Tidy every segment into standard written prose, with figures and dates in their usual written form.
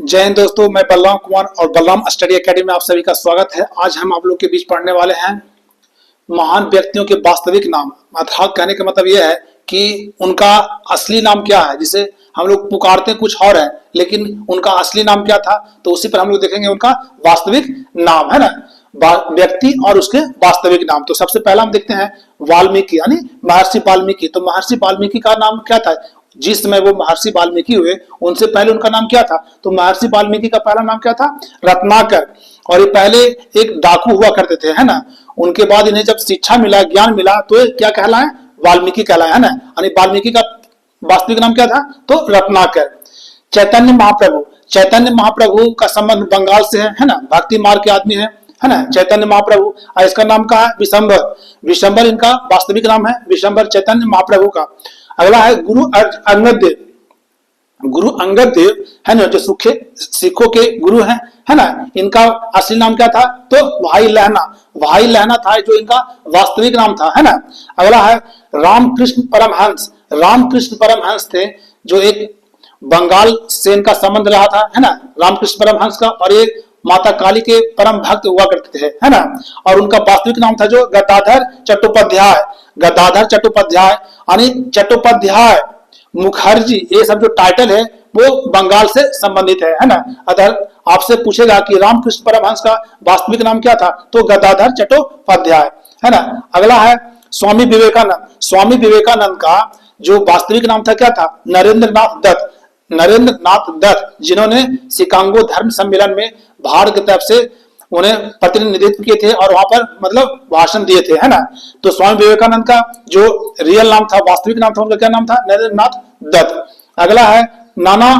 जय हिंद दोस्तों, मैं बलराम कुमार और बलराम स्टडी एकेडमी में आप सभी का स्वागत है। आज हम आप लोग के बीच पढ़ने वाले हैं महान व्यक्तियों के वास्तविक नाम। अर्थात कहने का मतलब यह है कि उनका असली नाम क्या है, जिसे हम लोग पुकारते कुछ और है लेकिन उनका असली नाम क्या था, तो उसी पर हम लोग देखेंगे उनका वास्तविक नाम, है ना, व्यक्ति और उसके वास्तविक नाम। तो सबसे पहला हम देखते हैं वाल्मीकि, यानी महर्षि वाल्मीकि। तो महर्षि वाल्मीकि का नाम क्या था? जिस समय वो महर्षि वाल्मीकि हुए उनसे पहले उनका नाम क्या था? तो महर्षि वाल्मीकि का पहला नाम क्या था? रत्नाकर। और ये पहले एक डाकू हुआ करते थे, है ना। उनके बाद इन्हें जब शिक्षा मिला, ज्ञान मिला, तो ये क्या कहलाए? वाल्मीकि कहलाए, है ना। यानी वाल्मीकि का वास्तविक नाम क्या था? तो रत्नाकर। चैतन्य महाप्रभु, चैतन्य महाप्रभु का संबंध बंगाल से है ना। भक्ति मार्ग के आदमी है ना चैतन्य महाप्रभु। और इसका नाम का है विशंबर। विशंबर इनका वास्तविक नाम है, विशंबर चैतन्य महाप्रभु का। अगला है गुरु अंगद देव। गुरु अंगद देव है ना, जो सिखों के गुरु हैं, है ना। इनका असली नाम क्या था? तो भाई लहना। भाई लहना था जो इनका वास्तविक नाम था, है ना। अगला है रामकृष्ण परमहंस। रामकृष्ण परमहंस थे जो एक बंगाल से इनका संबंध रहा था, है ना, रामकृष्ण परमहंस का। और एक माता काली के परम भक्त हुआ करते थे, है ना। और उनका वास्तविक नाम था जो गदाधर चट्टोपाध्याय। गदाधर चट्टोपाध्याय यानी चट्टोपाध्याय, मुखर्जी, ये सब जो टाइटल है वो बंगाल से संबंधित है ना। अगर आपसे पूछेगा कि रामकृष्ण परमहंस का वास्तविक नाम क्या था, तो गदाधर चट्टोपाध्याय, है ना। अगला है स्वामी विवेकानंद। स्वामी विवेकानंद का जो वास्तविक नाम था क्या था? नरेंद्र नाथ दत्त। नरेंद्र नाथ दत्त, जिन्होंने शिकागो धर्म सम्मेलन में भारत की तरफ से उन्हें प्रतिनिधित्व किए थे और वहां पर मतलब भाषण दिए थे, है ना। तो स्वामी विवेकानंद का जो रियल नाम था, वास्तविक नाम था, उनका क्या नाम था? नरेंद्र नाथ दत्त। अगला है नाना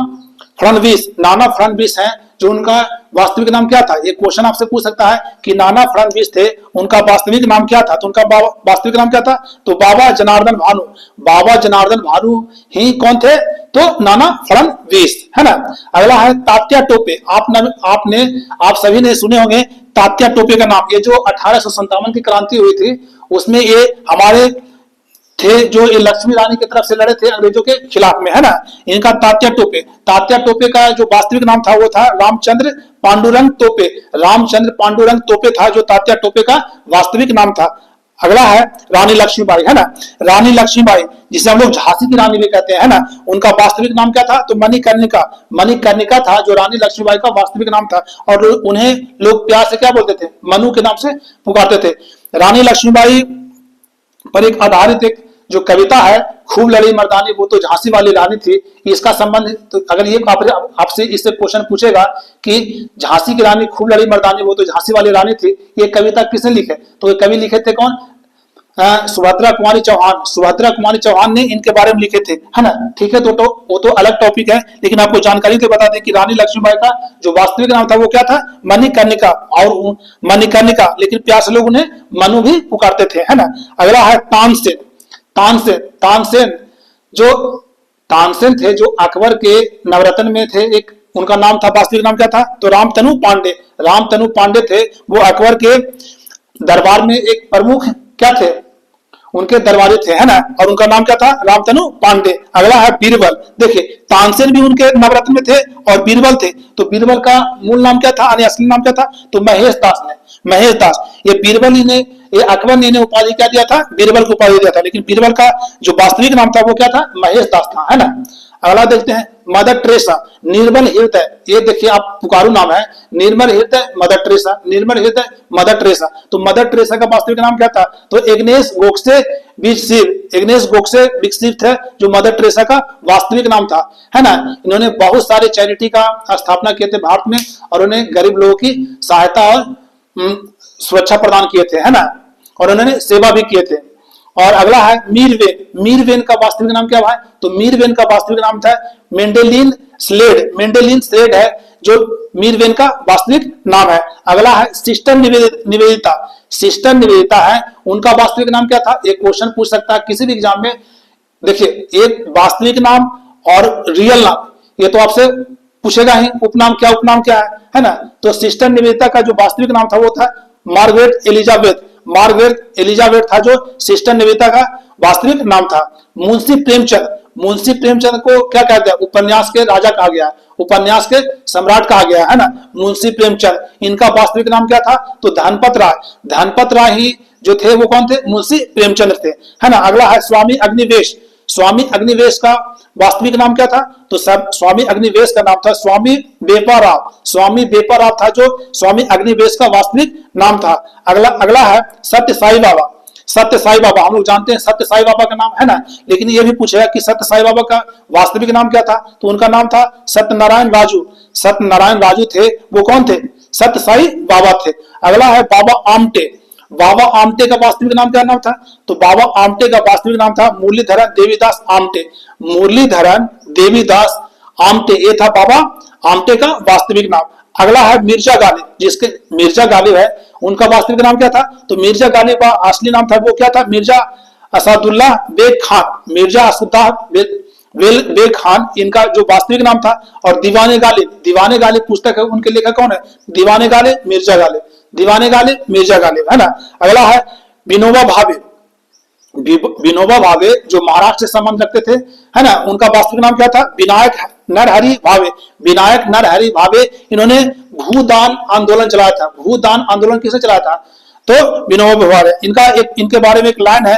फडणवीस। नाना फडणवीस हैं जो उनका वास्तविक नाम क्या था? ये क्वेश्चन आपसे पूछ सकता है कि नाना फडणवीस थे, उनका वास्तविक नाम क्या था? तो उनका वास्तविक नाम क्या था? तो बाबा जनार्दन भानु। बाबा जनार्दन भानु ही कौन थे? तो नाना फडणवीस, है ना। अगला है तात्या टोपे। आप सभी ने सुने होंगे तात्या टोपे का नाम। ये जो 1857 की क्रांति हुई थी उसमें ये हमारे थे जो ये लक्ष्मी रानी की तरफ से लड़े थे अंग्रेजों के खिलाफ में, है ना। इनका तात्या टोपे। तात्या टोपे का जो वास्तविक नाम था वो था रामचंद्र पांडुरंग तोपे। रामचंद्र पांडुरंग तोपे था जो तात्या टोपे का वास्तविक नाम था। अगला है रानी लक्ष्मीबाई, है ना। रानी लक्ष्मीबाई, जिसे हम लोग झांसी की रानी भी कहते हैं, है ना। उनका वास्तविक नाम क्या था? तो मणिकर्णिका। मणिकर्णिका था जो रानी लक्ष्मीबाई का वास्तविक नाम था। और उन्हें लोग प्यार से क्या बोलते थे? मनु के नाम से पुकारते थे। रानी लक्ष्मीबाई पर एक आधारित एक जो कविता है खूब लड़ी मर्दानी, वो तो झांसी वाली रानी थी। इसका संबंध, तो अगर ये आपसे इससे क्वेश्चन पूछेगा कि झांसी की रानी खूब लड़ी मर्दानी, वो तो झांसी वाली रानी थी, ये कविता किसने लिखे? तो ये कवि लिखे थे कौन? सुभद्रा कुमारी चौहान। सुभद्रा कुमारी चौहान ने इनके बारे में लिखे थे, है ना। ठीक है, तो वो तो अलग टॉपिक है, लेकिन आपको जानकारी तो बता दें कि रानी लक्ष्मीबाई का जो वास्तविक नाम था वो क्या था? मणिकर्णिका। और मणिकर्णिका, लेकिन प्यार से लोग उन्हें मनु भी पुकारते थे, है ना। अगला है तानसेन। तानसेन, तानसेन जो तानसेन थे जो अकबर के नवरत्न में थे। एक उनका नाम था, वास्तविक नाम क्या था? तो रामतनु पांडे। रामतनु पांडे थे, वो अकबर के दरबार में एक प्रमुख क्या थे? उनके दरबारी थे, है ना। और उनका नाम क्या था? रामतनु पांडे। अगला है बीरबल। देखिए, तानसेन भी उनके नवरत्न में थे और बीरबल थे। तो बीरबल का मूल नाम क्या था, यानी असली नाम क्या था? तो महेश दास ने। महेश दास, ये बीरबल ही ने, ये अकबर ने इन्हें उपाधि क्या दिया था? बीरबल को उपाधि दिया था। लेकिन बीरबल का जो वास्तविक नाम था वो क्या था? महेश दास था, है ना। अगला देखते हैं मदर टेरेसा। निर्मल हृदय, ये देखिए आप पुकारू नाम है, निर्मल Hriday Mother Teresa. Nirmal Hriday Mother Teresa. तो मदर टेरेसा का वास्तविक नाम क्या था? तो इग्नेस गोखसे विकसित। इग्नेस गोखसे विकसित थे जो मदर टेरेसा का वास्तविक नाम था, है ना। इन्होंने बहुत सारे चैरिटी का स्थापना किए थे भारत में, और उन्हें गरीब लोगों की सहायता और सुरक्षा प्रदान किए थे, है ना। और उन्होंने सेवा भी किए थे। और अगला है मीर वेन। मीर वेन का वास्तविक नाम क्या है? तो मीर वेन का वास्तविक नाम था मेंडेलिन स्लेड। मेंडेलिन स्लेड है जो मीर वेन का वास्तविक नाम है। अगला है सिस्टर निवेदिता। सिस्टर निवेदिता है, उनका वास्तविक नाम क्या था? एक क्वेश्चन पूछ सकता है किसी भी एग्जाम में। देखिए, एक वास्तविक नाम और रियल नाम, ये तो आपसे पूछेगा ही, उपनाम क्या है ना। तो सिस्टर निवेदिता का जो वास्तविक नाम था वो था मार्गरेट एलिजाबेथ। मार्गरेट एलिजाबेथ था जो सिस्टर निवेदिता का वास्तविक नाम था। मुंशी प्रेमचंद। मुंशी प्रेमचंद को क्या कहते हैं, उपन्यास के राजा कहा गया, उपन्यास के सम्राट कहा गया है ना, मुंशी प्रेमचंद। इनका वास्तविक नाम क्या था, तो धनपत राय। धनपत राय ही जो थे वो कौन थे, मुंशी प्रेमचंद थे, है ना। अगला है स्वामी अग्निवेश। स्वामी अग्निवेश का वास्तविक नाम क्या था, तो स्वामी अग्निवेश का नाम था स्वामी बेपाराव। स्वामी बेपाराव था जो स्वामी अग्निवेश का वास्तविक नाम था। अगला है सत्य साई बाबा। सत्य साई बाबा, हम लोग जानते हैं सत्य साई बाबा का नाम, है ना, लेकिन ये भी पूछेगा कि सत्य साई बाबा का वास्तविक नाम क्या था, तो उनका नाम था सत्यनारायण राजू। सत्यनारायण राजू थे, वो कौन थे, सत्य साई बाबा थे। अगला है बाबा आमटे। बाबा आमटे का वास्तविक नाम क्या नाम था, तो बाबा आमटे का वास्तविक नाम था मुरलीधरन देवीदास आमटे। मुरलीधरन देवीदास आमटे, ये था बाबा आमटे का वास्तविक नाम। अगला है मिर्जा गालिब। जिसके मिर्जा गालिब है, उनका वास्तविक नाम क्या था, तो मिर्जा गालिब का असली नाम था वो क्या था, मिर्जा असदुल्लाह बेग खान। मिर्जा असदुल्लाह बेग खान इनका जो वास्तविक नाम था। और दीवाने गालिब, दीवाने गालिब पुस्तक है, उनके लेखक कौन है, दीवाने गालिब मिर्जा गालिब, दीवाने गालिब मिर्जा गालिब, है ना। अगला है विनोबा भावे। विनोबा भावे जो महाराष्ट्र से संबंध रखते थे, है ना, उनका वास्तविक नाम क्या था, विनायक नरहरि भावे। विनायक नरहरि भावे, इन्होंने भूदान आंदोलन चलाया था। भूदान आंदोलन किसने चलाया था, तो विनोबा भावे। इनके बारे में एक लाइन है,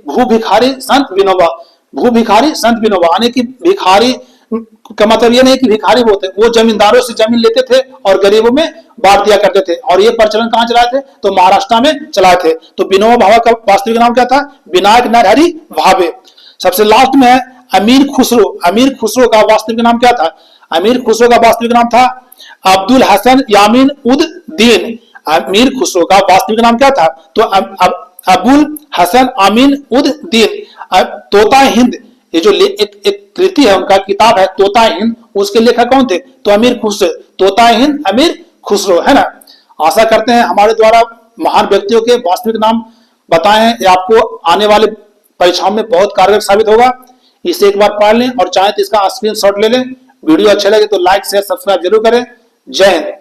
भू भिखारी संत विनोबा। भू भिखारी संत विनोबा, यानी कि भिखारी का मतलब ये नहीं कि भिखारी वो जमींदारों से जमीन लेते थे और गरीबों में बांट दिया करते थे। और ये प्रचलन कहां चलाए थे, तो महाराष्ट्र में चलाए थे। तो विनोबा भावे का वास्तविक नाम क्या था, विनायक नरहरि भावे। सबसे लास्ट में है अमीर खुसरो। अमीर खुसरो का वास्तविक नाम क्या था, अमीर खुसरो का वास्तविक नाम था अब्दुल हसन यामीन उद दीन। अमीर खुसरो का वास्तविक नाम क्या था, तो अबुल हसन अमीन उद दीन। तोता हिंद, ये जो एक कृति है उनका, किताब है तोता हिंद, उसके लेखक कौन थे, तो अमीर खुसरो। तोता हिंद अमीर खुसरो, है ना। आशा करते हैं हमारे द्वारा महान व्यक्तियों के वास्तविक नाम बताए हैं, ये आपको आने वाले परीक्षाओं में बहुत कारगर साबित होगा। इसे एक बार पढ़ लें और चाहे तो इसका स्क्रीनशॉट ले लें। वीडियो अच्छा लगे तो लाइक शेयर सब्सक्राइब जरूर करें। जय हिंद।